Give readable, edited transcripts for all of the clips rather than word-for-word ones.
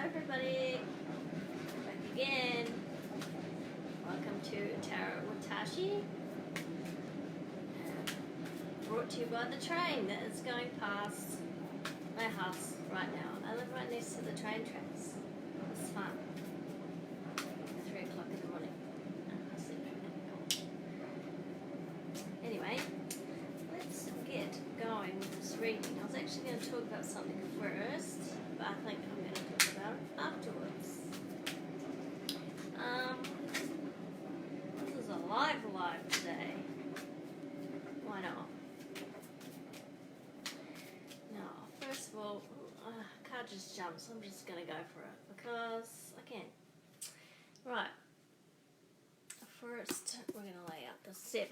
everybody, back again. Welcome to Tarot with Taschi. Brought to you by the train that is going past my house right now. I live right next to the train tracks. It's fun. 3 o'clock in the morning. I sleep anyway, let's get going with this reading. I was actually going to talk about something first, but I think I'm going to talk about it afterwards. This is a live today. Why not? Now, first of all, card just jumped, so I'm just going to go for it because I can. Right. First, we're going to lay out the 7.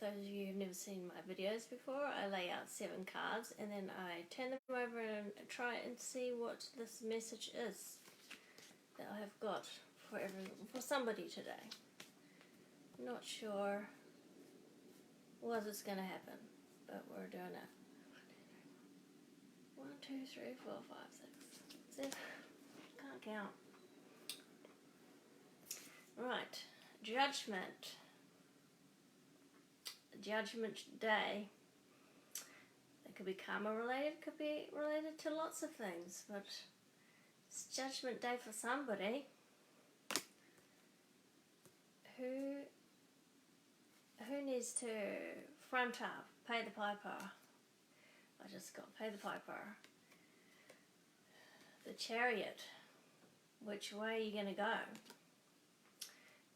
Those of you who've never seen my videos before, I lay out 7 cards and then I turn them over and try and see what this message is that I have got for somebody today. Not sure what is going to happen, but we're doing it. 1, 2, 3, 4, 5, 6, 7. Can't count. Right, Judgment. Judgment Day. It could be karma related, could be related to lots of things, but it's Judgment Day for somebody who needs to front up, pay the piper. I just got pay the piper. The Chariot. Which way are you going to go?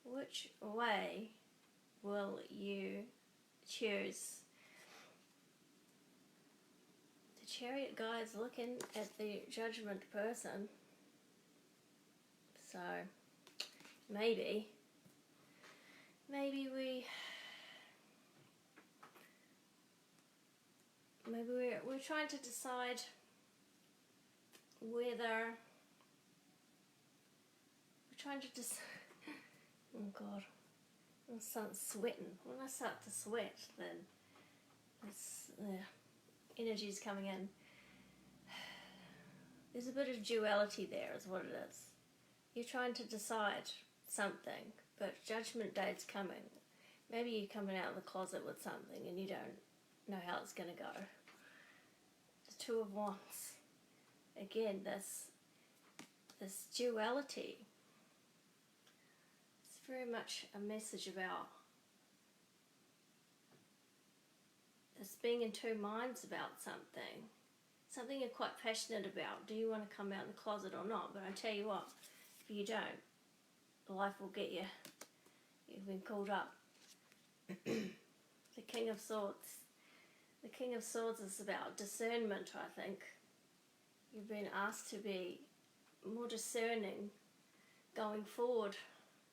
Which way will you choose? The Chariot guy is looking at the Judgment person. So maybe we're trying to decide whether oh God, I'm starting sweating. When I start to sweat, then the energy's coming in. There's a bit of duality there, is what it is. You're trying to decide something, but Judgment Day's coming. Maybe you're coming out of the closet with something and you don't know how it's going to go. The 2 of Wands. Again, this duality. It's very much a message about this being in 2 minds about something you're quite passionate about. Do you want to come out in the closet or not? But I tell you what, if you don't, life will get you. You've been called up. The King of Swords. The King of Swords is about discernment, I think. You've been asked to be more discerning going forward,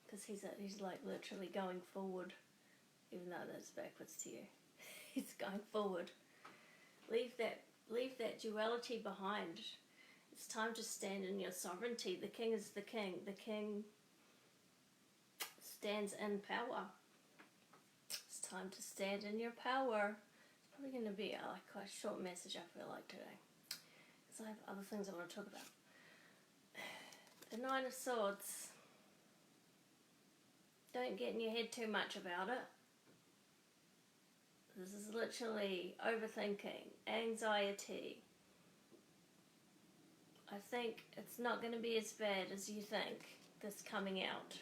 because he's like literally going forward, even though that's backwards to you. He's going forward. Leave that duality behind. It's time to stand in your sovereignty. The King is the King. The King stands in power. It's time to stand in your power. It's probably going to be quite a short message, I feel like, today, because I have other things I want to talk about. The 9 of Swords. Don't get in your head too much about it. This is literally overthinking, anxiety. I think it's not going to be as bad as you think, this coming out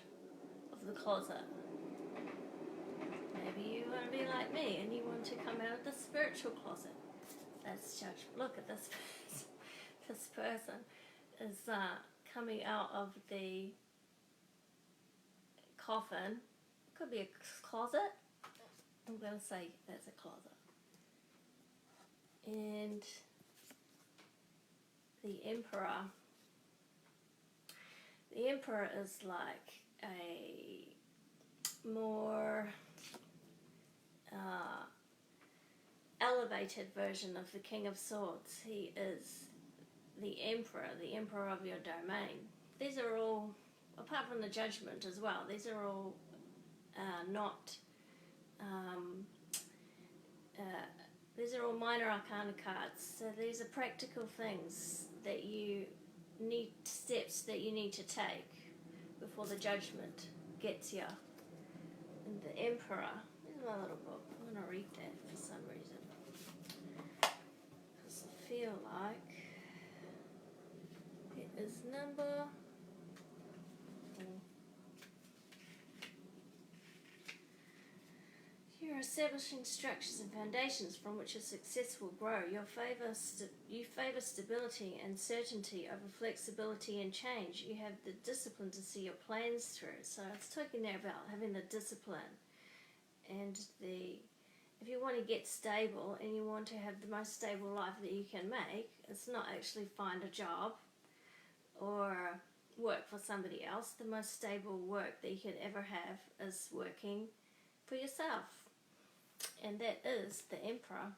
of the closet. Maybe you want to be like me and you want to come out of the spiritual closet. That's Judgment. Look at this person. This person is coming out of the coffin. Could be a closet. I'm going to say that's a closet. And the Emperor. The Emperor is like a more elevated version of the King of Swords. He is the Emperor of your domain. These are all, apart from the Judgment as well, these are all not these are all minor arcana cards. So these are practical things that you need, steps that you need to take before the judgment gets you. And the Emperor, here's my little book. I'm going to read that for some reason. Because I feel like it is number... You're establishing structures and foundations from which a success will grow. You favour stability and certainty over flexibility and change. You have the discipline to see your plans through. So it's talking there about having the discipline and if you want to get stable and you want to have the most stable life that you can make, it's not actually find a job or work for somebody else. The most stable work that you could ever have is working for yourself. And that is the Emperor.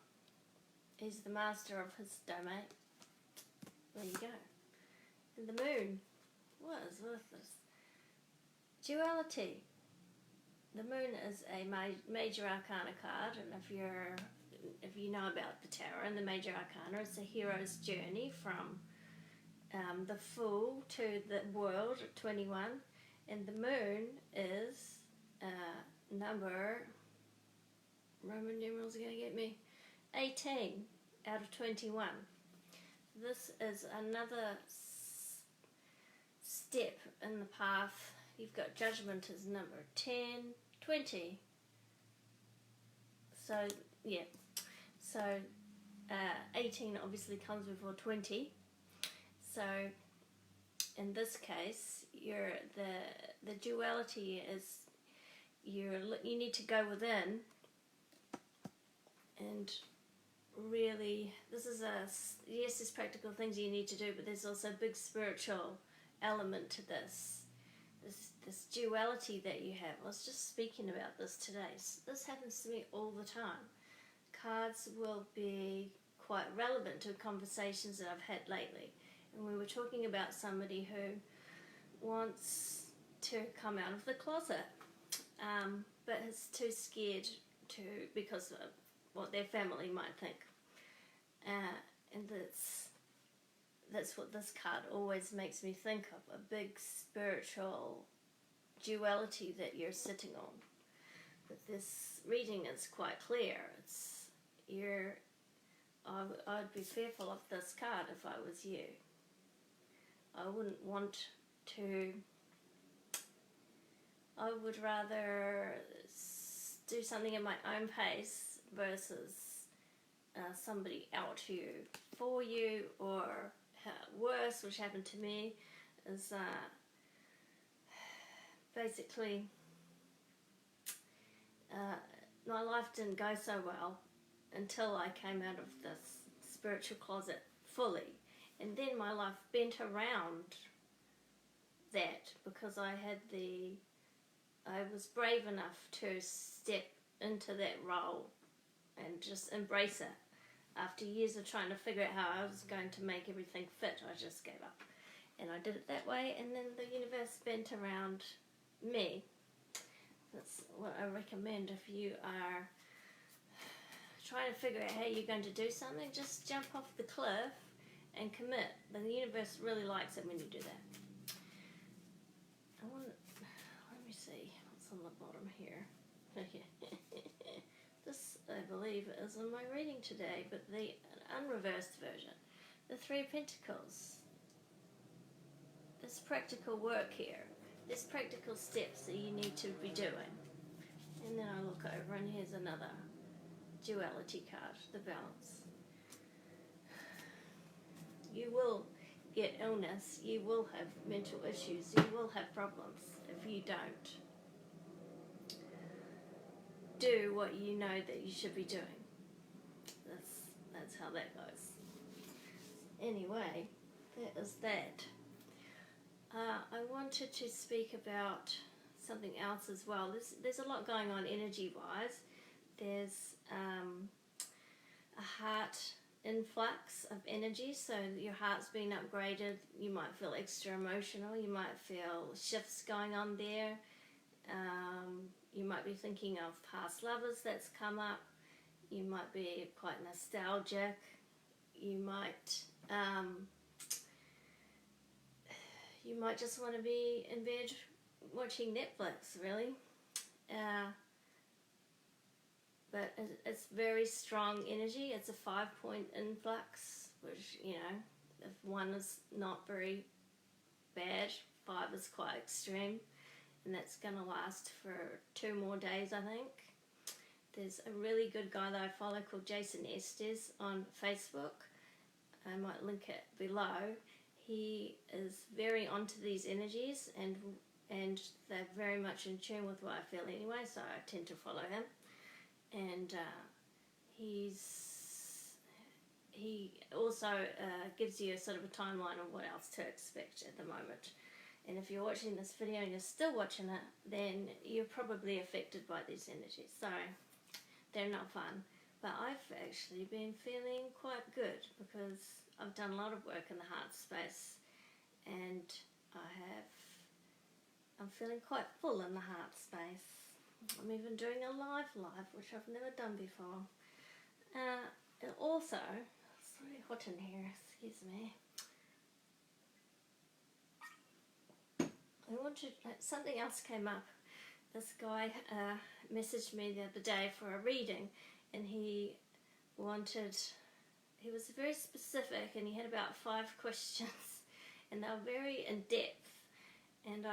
He's the master of his domain. There you go. And the Moon. What is with this? Duality. The Moon is a major arcana card, and if you know about the Tarot and the major arcana, it's a hero's journey from the Fool to the World at 21, and the Moon is number... Roman numerals are going to get me. 18 out of 21. This is another step in the path. You've got Judgment as number 10, 20. So, yeah. So, 18 obviously comes before 20. So, in this case, the duality is you need to go within. And really, yes, there's practical things you need to do, but there's also a big spiritual element to this duality that you have. I was just speaking about this today. This happens to me all the time. Cards will be quite relevant to conversations that I've had lately. And we were talking about somebody who wants to come out of the closet, but is too scared to, because of what their family might think, and that's what this card always makes me think of, a big spiritual duality that you're sitting on. But this reading is quite clear. I'd be fearful of this card if I was you. I wouldn't want to. I would rather do something at my own pace versus somebody out for you, or worse, which happened to me, is basically my life didn't go so well until I came out of this spiritual closet fully, and then my life bent around that because I was brave enough to step into that role and just embrace it. After years of trying to figure out how I was going to make everything fit, I just gave up. And I did it that way, and then the universe bent around me. That's what I recommend if you are trying to figure out how you're going to do something. Just jump off the cliff and commit. The universe really likes it when you do that. Let me see what's on the bottom here. This, I believe, is in my reading today, but the unreversed version. The Three of Pentacles. There's practical work here. There's practical steps that you need to be doing. And then I look over and here's another duality card, the Balance. You will get illness. You will have mental issues. You will have problems if you don't do what you know that you should be doing. That's how that goes. Anyway, that is that. I wanted to speak about something else as well. There's a lot going on energy-wise. There's a heart influx of energy, so your heart's been upgraded. You might feel extra emotional. You might feel shifts going on there. You might be thinking of past lovers that's come up. You might be quite nostalgic. You might just want to be in bed watching Netflix, really. But it's very strong energy. It's a 5-point influx, which, you know, if 1 is not very bad, 5 is quite extreme, and that's going to last for 2 more days, I think. There's a really good guy that I follow called Jason Estes on Facebook. I might link it below. He is very onto these energies, and they're very much in tune with what I feel anyway, so I tend to follow him. And he also gives you a sort of a timeline of what else to expect at the moment. And if you're watching this video and you're still watching it, then you're probably affected by these energies. So they're not fun. But I've actually been feeling quite good because I've done a lot of work in the heart space, and I'm feeling quite full in the heart space. I'm even doing a live, which I've never done before. And also, it's really hot in here, excuse me. Something else came up. This guy messaged me the other day for a reading, and he was very specific, and he had about 5 questions, and they were very in depth, and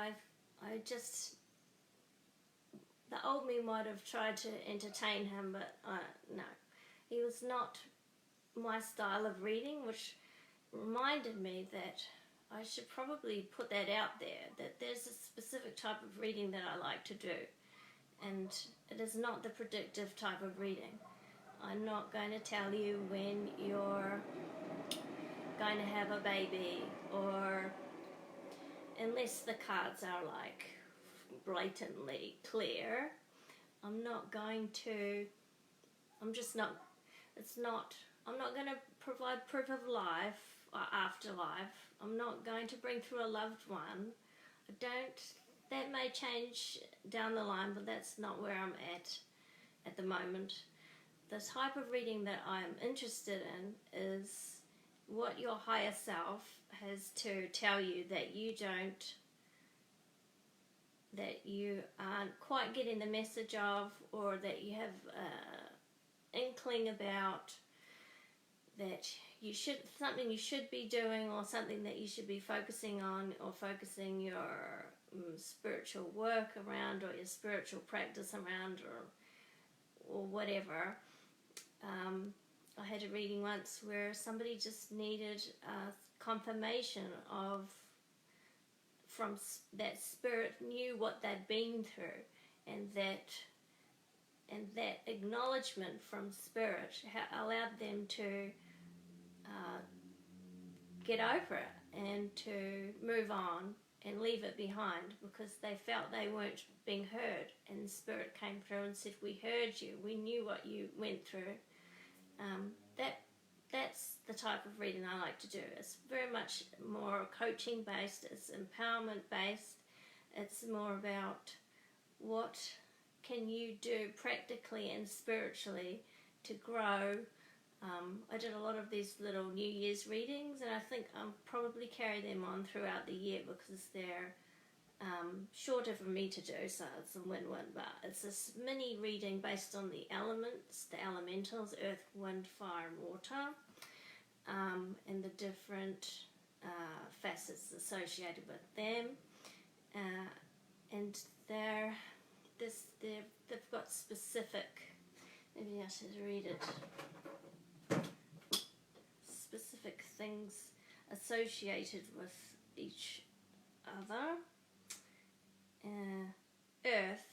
the old me might have tried to entertain him, but no. He was not my style of reading, which reminded me that I should probably put that out there, that there's a specific type of reading that I like to do, and it is not the predictive type of reading. I'm not going to tell you when you're going to have a baby, or unless the cards are like blatantly clear. I'm not going to provide proof of life or afterlife. I'm not going to bring through a loved one. That may change down the line, but that's not where I'm at the moment. The type of reading that I'm interested in is what your higher self has to tell you that you aren't quite getting the message of, or that you have inkling about, that something you should be doing, or something that you should be focusing on, or focusing your spiritual work around, or your spiritual practice around, or whatever. I had a reading once where somebody just needed confirmation from that spirit knew what they'd been through, and that acknowledgement from spirit allowed them to get over it and to move on and leave it behind, because they felt they weren't being heard, and spirit came through and said, "We heard you, we knew what you went through." That's the type of reading I like to do. It's very much more coaching based, it's empowerment based, it's more about what can you do practically and spiritually to grow. I did a lot of these little New Year's readings, and I think I'll probably carry them on throughout the year, because they're shorter for me to do, so it's a win-win. But it's this mini reading based on the elements, the elementals, earth, wind, fire and water, and the different facets associated with them, and they've got specific, maybe I should read it, specific things associated with each other. Earth.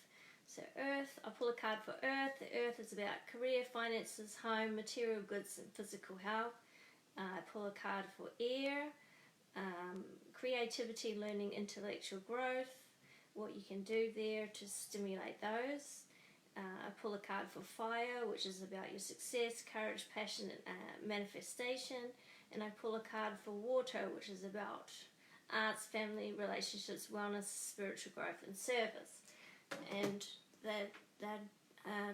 So Earth, I pull a card for Earth. The Earth is about career, finances, home, material goods and physical health. I pull a card for Air, creativity, learning, intellectual growth, what you can do there to stimulate those. I pull a card for Fire, which is about your success, courage, passion and manifestation. And I pull a card for Water, which is about arts, family, relationships, wellness, spiritual growth and service. And they're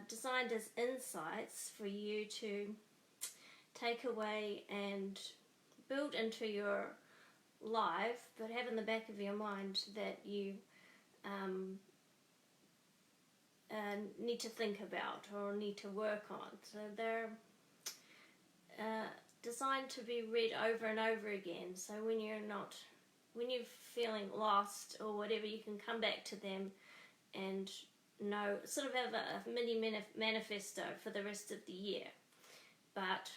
designed as insights for you to take away and build into your life, but have in the back of your mind that you need to think about or need to work on. So they're designed to be read over and over again. So when you're feeling lost or whatever, you can come back to them and know, sort of have a mini manifesto for the rest of the year. But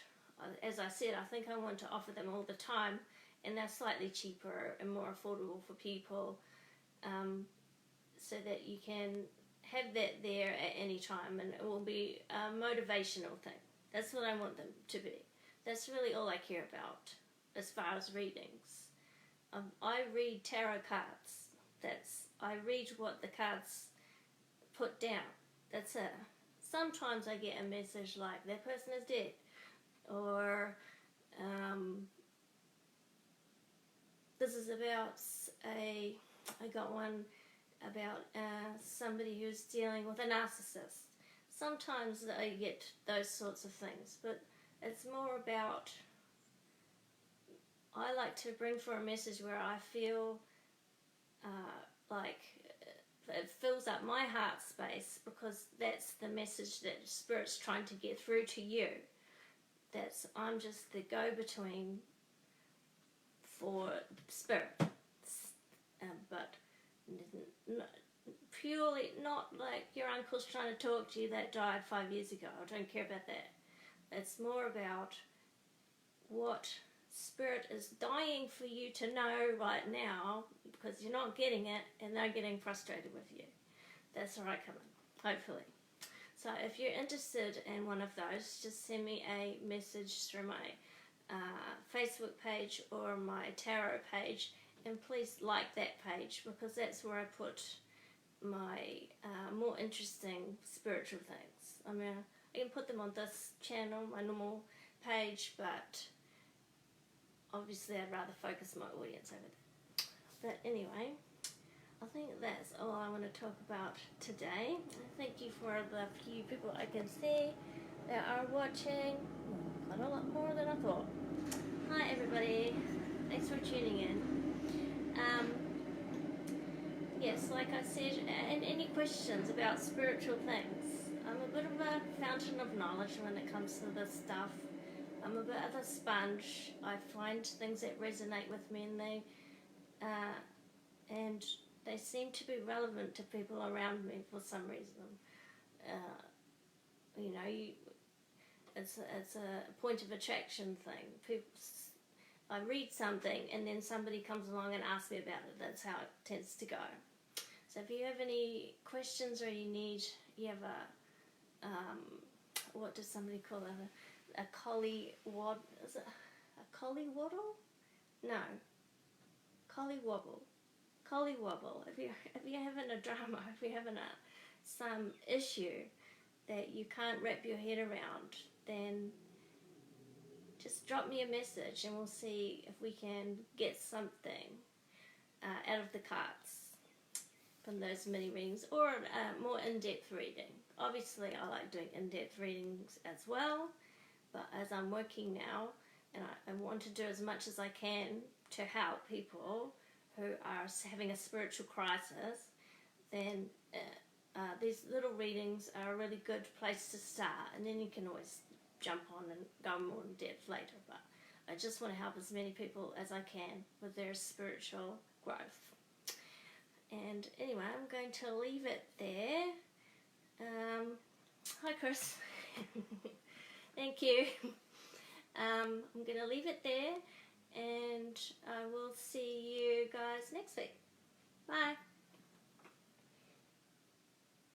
as I said, I think I want to offer them all the time, and they're slightly cheaper and more affordable for people, so that you can have that there at any time, and it will be a motivational thing. That's what I want them to be. That's really all I care about as far as readings. I read tarot cards. I read what the cards put down. That's it. Sometimes I get a message like, that person is dead, or this is about I got one about somebody who's dealing with a narcissist. Sometimes I get those sorts of things, but it's more about, I like to bring for a message where I feel like it fills up my heart space, because that's the message that Spirit's trying to get through to you. I'm just the go-between for Spirit, but purely not like your uncle's trying to talk to you that died 5 years ago. I don't care about that. It's more about what Spirit is dying for you to know right now, because you're not getting it and they're getting frustrated with you. That's where I come in, hopefully. So if you're interested in one of those, just send me a message through my Facebook page or my tarot page, and please like that page, because that's where I put my more interesting spiritual things. I mean, I can put them on this channel, my normal page, but obviously I'd rather focus my audience over there. But anyway, I think that's all I want to talk about today. Thank you for the few people I can see that are watching. Quite a lot more than I thought. Hi everybody, thanks for tuning in. Yes, like I said, and any questions about spiritual things. I'm a bit of a fountain of knowledge when it comes to this stuff. I'm a bit of a sponge. I find things that resonate with me, and they seem to be relevant to people around me for some reason. It's a point of attraction thing. I read something and then somebody comes along and asks me about it. That's how it tends to go. So if you have any questions, or you have a, what does somebody call it? A is it a collie-waddle? No. Collie-wobble. Collie-wobble. If you're having a drama, if you're having some issue that you can't wrap your head around, then just drop me a message and we'll see if we can get something out of the cards from those mini readings, or a more in-depth reading. Obviously I like doing in-depth readings as well, but as I'm working now, and I want to do as much as I can to help people who are having a spiritual crisis, then these little readings are a really good place to start, and then you can always jump on and go more in depth later. But I just want to help as many people as I can with their spiritual growth. And anyway, I'm going to leave it there. Hi Chris. Thank you. I'm going to leave it there, and I will see you guys next week. Bye.